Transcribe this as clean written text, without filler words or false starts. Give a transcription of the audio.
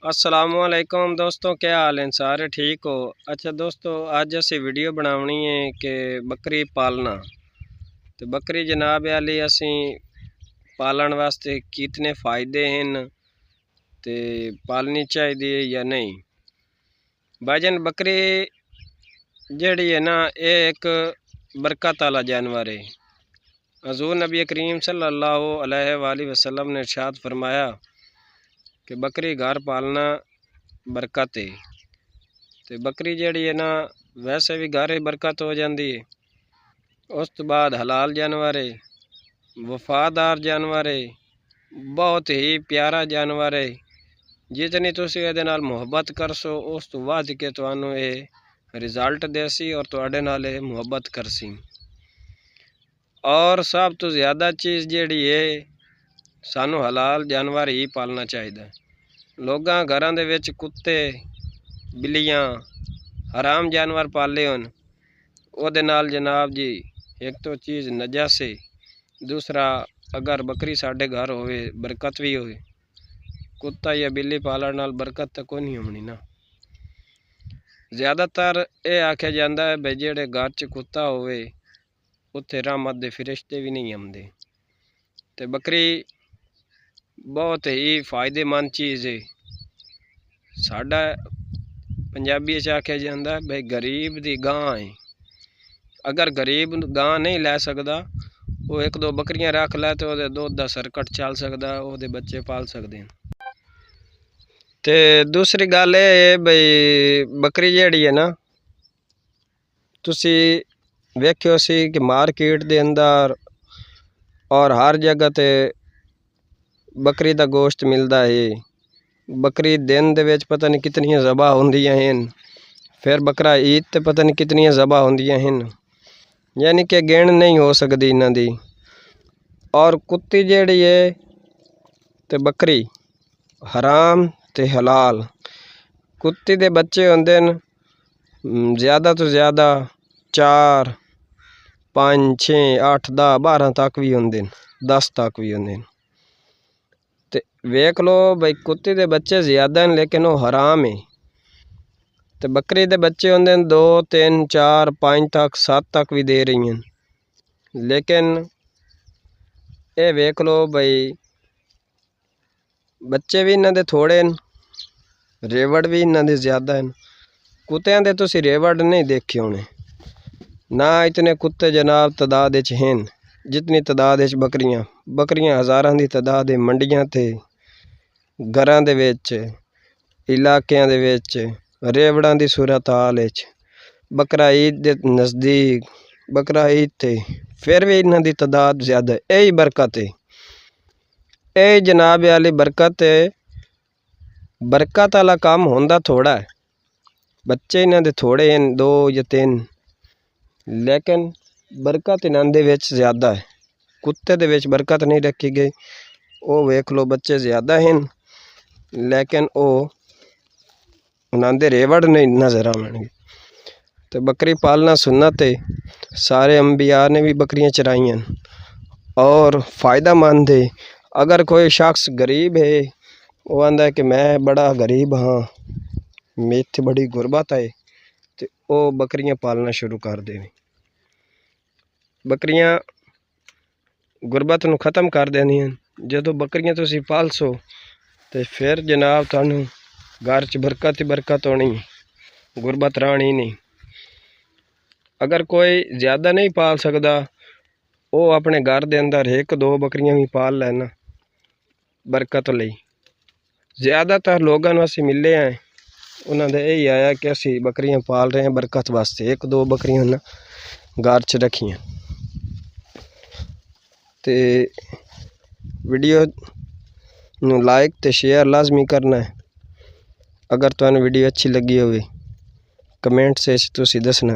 असलामुअलैकुम दोस्तों, क्या हाल है? सारे ठीक हो? अच्छा दोस्तों, अज असी वीडियो बनानी है कि बकरी पालना। तो बकरी जनाब वाली असी पालन वास्ते कितने फ़ायदे हैं, तो पालनी चाहिए या नहीं। भाईजान, बकरी जड़ी है ना, ये एक बरकत वाला जानवर है। हज़ूर नबी करीम सल्लल्लाहु अलैहि वसल्लम ने इरशाद फरमाया कि बकरी घर पालना बरकत है। तो बकरी जड़ी है ना, वैसे भी घर बरकत हो जाती है। उस तो बाद हलाल जानवर है, वफादार जानवर है, बहुत ही प्यारा जानवर है। जितनी तुसी इहदे नाल मुहब्बत करसो उस तो वध के तुहानू ये रिजल्ट देसी और तुहाडे नाल मुहब्बत करसी। और सब तो ज़्यादा चीज़ जिहड़ी है, सानू हलाल जानवर ही पालना चाहिए। लोगां घरां दे विच कुत्ते बिल्लियां हराम जानवर पाले होन, ओहदे नाल जनाब जी एक तो चीज़ नजस है, दूसरा अगर बकरी साढ़े घर होवे बरकत भी होवे। कुत्ता या बिल्ली पालन नाल बरकत तो कोई नहीं होनी ना। ज़्यादातर ये आख्या जाता है भाई जेड़े घर च कुत्ता होवे उत्थे रहमत दे फिरिश्ते भी नहीं आते। तो बकरी बहुत ही फायदेमंद चीज़ है। साडा पंजाबी आख्या जाता है भाई गरीब दी गां है। अगर गरीब गां नहीं लै सकदा, वो एक दो बकरियां रख लै तो वो दुध का सर्कट चल सकता, वो बच्चे पाल सकते हैं। तो दूसरी गल ये भाई बकरी जिहड़ी है ना, तुसी वेख्यो सी कि मार्केट दे अंदर और हर जगह ते बकरी का गोश्त मिलता है। बकरी दिन दे विच पता नहीं कितनी ज़बा होंदियां हैं, फिर बकरा ईद ते पता नहीं कितनी ज़बा होंदियां हैं, यानी कि गिण नहीं हो सकती इन्हां दी। और कुत्ती जिहड़ी है ते बकरी हराम ते हलाल। कुत्ती दे बच्चे होंदे न ज़्यादा तो ज़्यादा 4 5 6 8 10 12 तक भी होंदे, 10 तक भी होंदे। तो वेख लो भाई कुत्ती दे बच्चे ज़्यादा हैं लेकिन वो हराम है। तो बकरी दे बच्चे होंदे 2 3 4 5 तक 7 तक भी दे रही हैं। लेकिन ये वेख लो भाई बच्चे भी इन्हां दे थोड़े न, रेवड़ भी इन्हां दे ज़्यादा हैं। कुत्तियां दे तुसी रेवड़ नहीं देखे होने ना, इतने कुत्ते जनाब तादाद हैं जितनी तादाद बकरियां। बकरियां हज़ारां दी तादाद है। मंडियां ते घरां दे विच इलाकियां दे विच रेवड़ां दी सूरत हाल विच बकरा ईद दे नज़दीक बकरा ईद थे फिर भी इन्हां दी तादाद ज़्यादा। यही बरकत है, यही जनाब वाली बरकत है। बरकत वाला काम होंदा थोड़ा है, बच्चे इन्हां दे थोड़े हैं 2 या 3, लेकिन बरकत इन्हां दे विच ज़्यादा है। कुत्ते दे विच बरकत नहीं रखी गई। वो वेख लो बच्चे ज़्यादा हैं लेकिन वो उन्हां दे रेवड़ नहीं नज़र आवेंगे। तो बकरी पालना सुन्नत है। सारे अंबिया ने भी बकरियां चराई हैं और फ़ायदेमंद है। अगर कोई शख्स गरीब है, वो आंदा है कि मैं बड़ा गरीब हाँ, मेरे बड़ी गुरबत है, तो वो बकरियां पालना शुरू कर दे। बकरियां गुरबत नूं ख़त्म कर देंदियां। जदों बकरियां तुसीं पालसो तो फिर जनाब तुहानू घर च बरकत ही बरकत होनी, गुरबत रहनी नहीं। अगर कोई ज़्यादा नहीं पाल सकता, वो अपने घर के अंदर 1 2 बकरियां भी पाल लेना बरकत लई। ज़्यादातर लोगों असीं मिले हैं, उन्होंने यही आया कि असी बकरियां पाल रहे हैं बरकत वास्ते। 1 2 बकरियां ना घर च रखियां। तो वीडियो नू लाइक ते शेयर लाजमी करना है। अगर तुहानू वीडियो अच्छी लगी होवे कमेंट से तुसी दसना।